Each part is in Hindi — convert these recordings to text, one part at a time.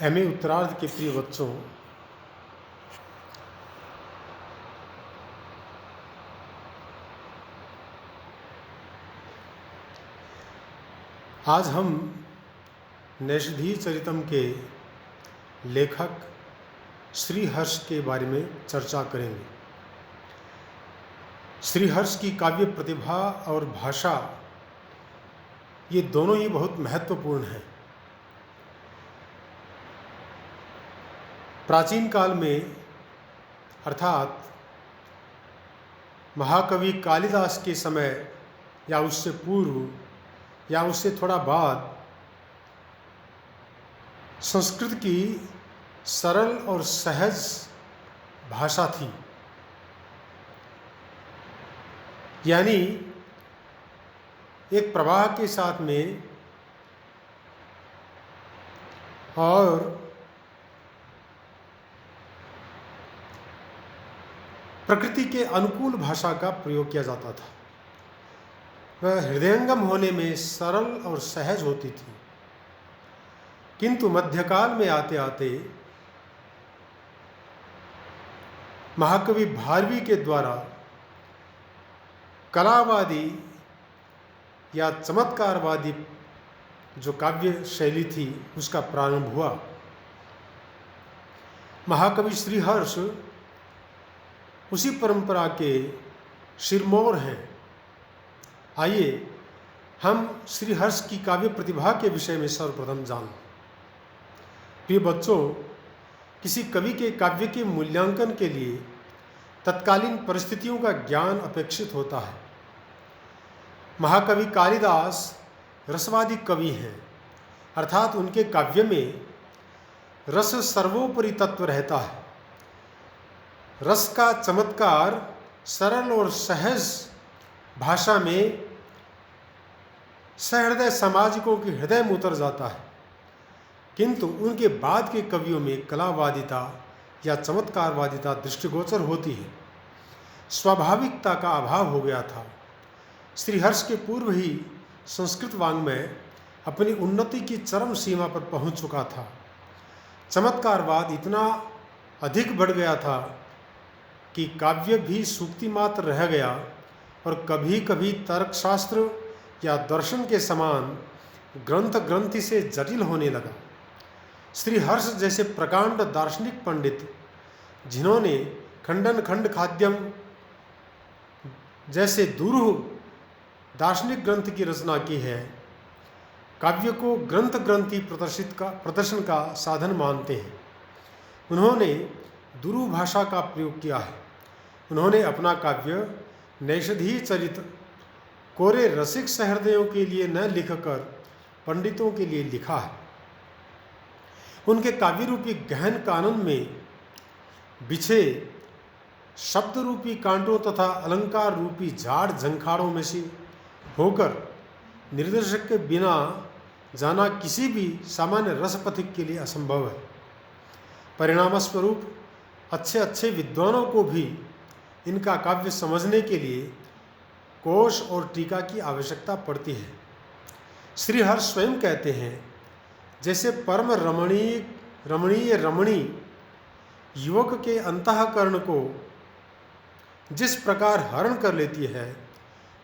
एमए उत्तरार्ध के प्रिय बच्चों, आज हम नैषधीय चरितम के लेखक श्रीहर्ष के बारे में चर्चा करेंगे। श्रीहर्ष की काव्य प्रतिभा और भाषा ये दोनों ही बहुत महत्वपूर्ण हैं। प्राचीन काल में अर्थात महाकवि कालिदास के समय या उससे पूर्व या उससे थोड़ा बाद संस्कृत की सरल और सहज भाषा थी, यानी एक प्रवाह के साथ में और प्रकृति के अनुकूल भाषा का प्रयोग किया जाता था। वह हृदयंगम होने में सरल और सहज होती थी, किंतु मध्यकाल में आते आते महाकवि भारवी के द्वारा कलावादी या चमत्कारवादी जो काव्य शैली थी उसका प्रारंभ हुआ। महाकवि श्रीहर्ष उसी परंपरा के सिरमौर हैं। आइए हम श्रीहर्ष की काव्य प्रतिभा के विषय में सर्वप्रथम जानें। प्रिय बच्चों, किसी कवि के काव्य के मूल्यांकन के लिए तत्कालीन परिस्थितियों का ज्ञान अपेक्षित होता है। महाकवि कालिदास रसवादी कवि हैं, अर्थात उनके काव्य में रस सर्वोपरि तत्व रहता है। रस का चमत्कार सरल और सहज भाषा में सहृदय सामाजिकों के हृदय में उतर जाता है, किंतु उनके बाद के कवियों में कलावादिता या चमत्कारवादिता दृष्टिगोचर होती है। स्वाभाविकता का अभाव हो गया था। श्रीहर्ष के पूर्व ही संस्कृत वाङ्मय अपनी उन्नति की चरम सीमा पर पहुंच चुका था। चमत्कारवाद इतना अधिक बढ़ गया था कि काव्य भी सूक्ति मात्र रह गया और कभी कभी तर्कशास्त्र या दर्शन के समान ग्रंथि से जटिल होने लगा। श्रीहर्ष जैसे प्रकांड दार्शनिक पंडित, जिन्होंने खंडन खंड खाद्यम जैसे दुरूह दार्शनिक ग्रंथ की रचना की है, काव्य को ग्रंथि प्रदर्शन का साधन मानते हैं। उन्होंने दुरूह भाषा का प्रयोग किया है। उन्होंने अपना काव्य नैषधीय चरित कोरे रसिक सहृदयों के लिए न लिखकर पंडितों के लिए लिखा है। उनके काव्य रूपी गहन कानन में बिछे शब्द रूपी कांटों तथा अलंकार रूपी झाड़ झंखाड़ों में से होकर निर्देशक के बिना जाना किसी भी सामान्य रसपथिक के लिए असंभव है। परिणामस्वरूप अच्छे विद्वानों को भी इनका काव्य समझने के लिए कोश और टीका की आवश्यकता पड़ती है। श्रीहर्ष स्वयं कहते हैं, जैसे परम रमणीय युवक के अंतःकरण को जिस प्रकार हरण कर लेती है,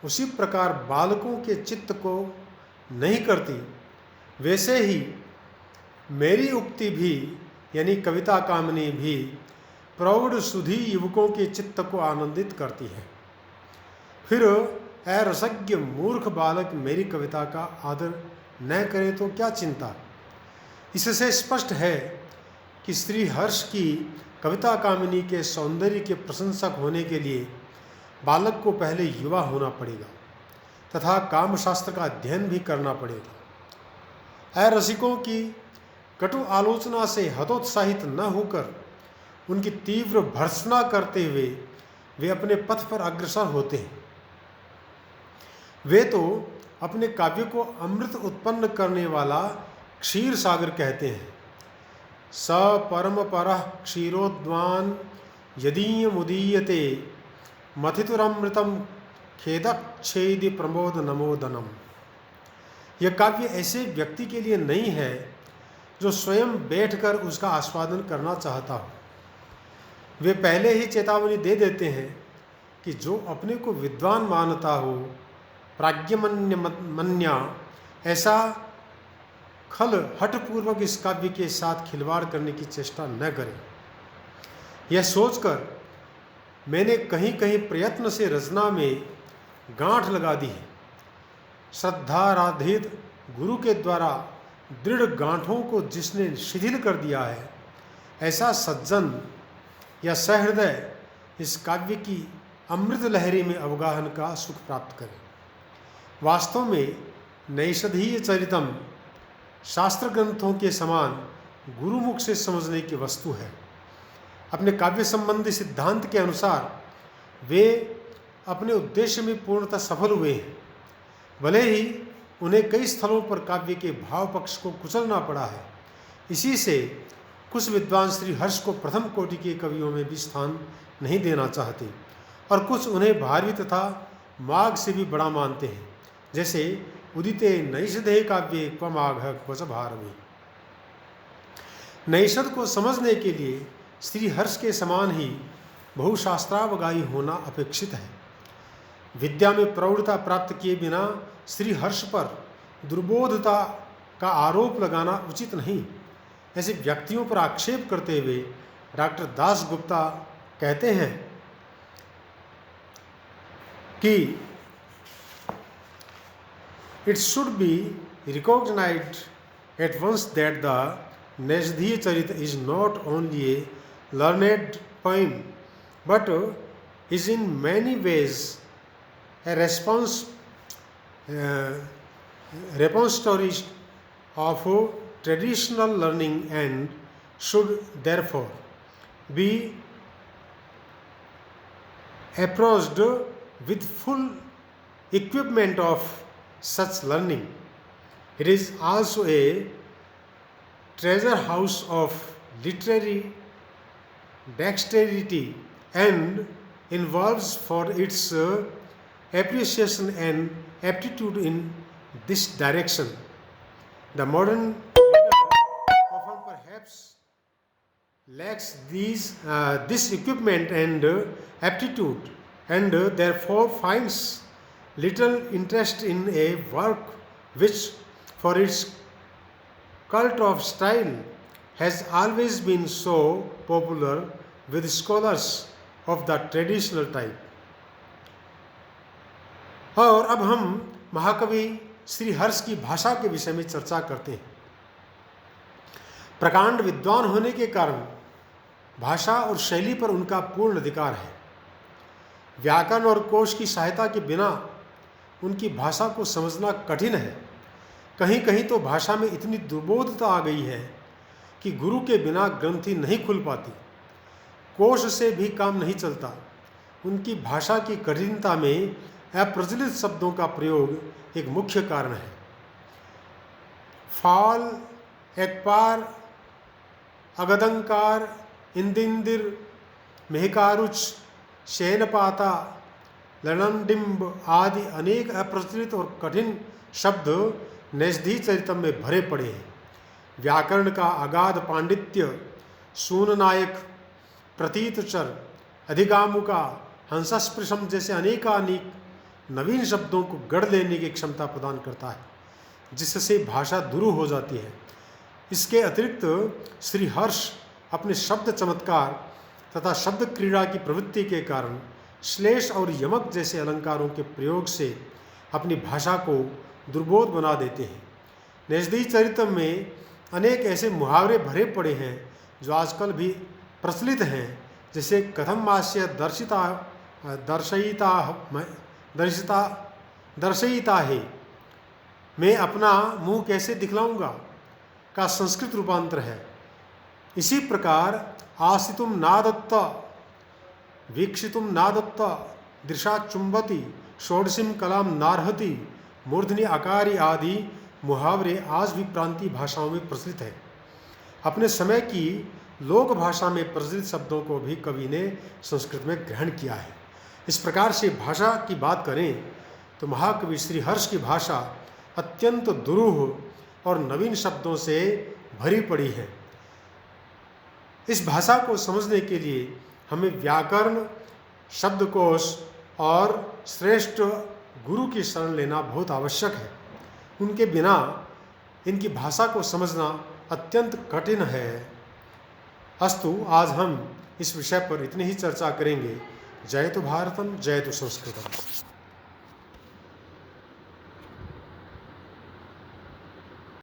उसी प्रकार बालकों के चित्त को नहीं करती, वैसे ही मेरी उक्ति भी यानी कविता कामनी भी प्रौढ़ सुधी युवकों के चित्त को आनंदित करती है। फिर अरसज्ञ मूर्ख बालक मेरी कविता का आदर न करे तो क्या चिंता। इससे स्पष्ट है कि श्रीहर्ष की कविता कामिनी के सौंदर्य के प्रशंसक होने के लिए बालक को पहले युवा होना पड़ेगा तथा कामशास्त्र का अध्ययन भी करना पड़ेगा। अरसिकों की कटु आलोचना से हतोत्साहित न होकर उनकी तीव्र भर्त्सना करते हुए वे अपने पथ पर अग्रसर होते हैं। वे तो अपने काव्य को अमृत उत्पन्न करने वाला क्षीर सागर कहते हैं। स परम परः क्षीरोद्वान यदीय मुदीयते मथितुरमृतम खेदच्छेदि प्रमोद नमोदनम। यह काव्य ऐसे व्यक्ति के लिए नहीं है जो स्वयं बैठकर उसका आस्वादन करना चाहता हो। वे पहले ही चेतावनी दे देते हैं कि जो अपने को विद्वान मानता हो, प्राज्ञमन्य मन्या, ऐसा खल हठपूर्वक इस काव्य के साथ खिलवाड़ करने की चेष्टा न करे। यह सोचकर मैंने कहीं कहीं प्रयत्न से रचना में गांठ लगा दी है। श्रद्धाराधित गुरु के द्वारा दृढ़ गांठों को जिसने शिथिल कर दिया है, ऐसा सज्जन या सहृदय इस काव्य की अमृत लहरी में अवगाहन का सुख प्राप्त करे। वास्तव में नैषधीय चरितम शास्त्र ग्रंथों के समान गुरुमुख से समझने की वस्तु है। अपने काव्य संबंधी सिद्धांत के अनुसार वे अपने उद्देश्य में पूर्णतः सफल हुए हैं। भले ही उन्हें कई स्थलों पर काव्य के भाव पक्ष को कुचलना पड़ा है। इसी से कुछ विद्वान श्री हर्ष को प्रथम कोटि के कवियों में भी स्थान नहीं देना चाहते और कुछ उन्हें भारवी तथा माघ से भी बड़ा मानते हैं, जैसे उदिते नैषधेय काव्ये क्वमाघ क्वच भारवी। नैषध को समझने के लिए श्री हर्ष के समान ही बहुशास्त्रावगाही होना अपेक्षित है। विद्या में प्रौढ़ता प्राप्त किए बिना श्री हर्ष पर दुर्बोधता का आरोप लगाना उचित नहीं। ऐसे व्यक्तियों पर आक्षेप करते हुए डॉक्टर दास गुप्ता कहते हैं कि it should be recognized at once that the Naishadhiya Charita is not only a learned poem but is in many ways a repository of traditional learning and should therefore be approached with full equipment of such learning. It is also a treasure house of literary dexterity and involves for its appreciation and aptitude in this direction. The modern reader often perhaps lacks this equipment and aptitude and therefore finds little interest in a work which, for its cult of style, has always been so popular with scholars of the traditional type. और अब हम महाकवि श्री हर्ष की भाषा के विषय में चर्चा करते हैं। प्रकांड विद्वान होने के कारण भाषा और शैली पर उनका पूर्ण अधिकार है। व्याकरण और कोश की सहायता के बिना उनकी भाषा को समझना कठिन है। कहीं कहीं तो भाषा में इतनी दुर्बोधता आ गई है कि गुरु के बिना ग्रंथि नहीं खुल पाती, कोश से भी काम नहीं चलता। उनकी भाषा की कठिनता में अप्रचलित शब्दों का प्रयोग एक मुख्य कारण है। फाल, एकपार, अगदंकार, इंदिंदिर, मेहकारुच, शयनपाता, लणंडिम्ब आदि अनेक अप्रचलित और कठिन शब्द नैषधीय चरितम में भरे पड़े हैं। व्याकरण का अगाध पांडित्य, सूननायक, प्रतीतचर, अधिगामुका, हंसस्पृशम जैसे अनेकानेक नवीन शब्दों को गढ़ लेने की क्षमता प्रदान करता है, जिससे भाषा दुरूह हो जाती है। इसके अतिरिक्त श्री हर्ष अपने शब्द चमत्कार तथा शब्द क्रीड़ा की प्रवृत्ति के कारण श्लेष और यमक जैसे अलंकारों के प्रयोग से अपनी भाषा को दुर्बोध बना देते हैं। नैषधीय चरितम में अनेक ऐसे मुहावरे भरे पड़े हैं जो आजकल भी प्रचलित हैं, जैसे कथम मास्य दर्शयिता है, मैं अपना मुंह कैसे दिखलाऊंगा का संस्कृत रूपांतर है। इसी प्रकार आसितुम नादत्त, वीक्षितुम नादत्त, दृशा चुंबती, षोडशीम कलाम नारहति, मूर्धनि आकारी आदि मुहावरे आज भी प्रांतीय भाषाओं में प्रचलित है। अपने समय की लोक भाषा में प्रचलित शब्दों को भी कवि ने संस्कृत में ग्रहण किया है। इस प्रकार से भाषा की बात करें तो महाकवि श्री हर्ष की भाषा अत्यंत दुरूह और नवीन शब्दों से भरी पड़ी है। इस भाषा को समझने के लिए हमें व्याकरण, शब्दकोश और श्रेष्ठ गुरु की शरण लेना बहुत आवश्यक है। उनके बिना इनकी भाषा को समझना अत्यंत कठिन है। अस्तु, आज हम इस विषय पर इतनी ही चर्चा करेंगे। जय तो भारतम, जय तो संस्कृतम।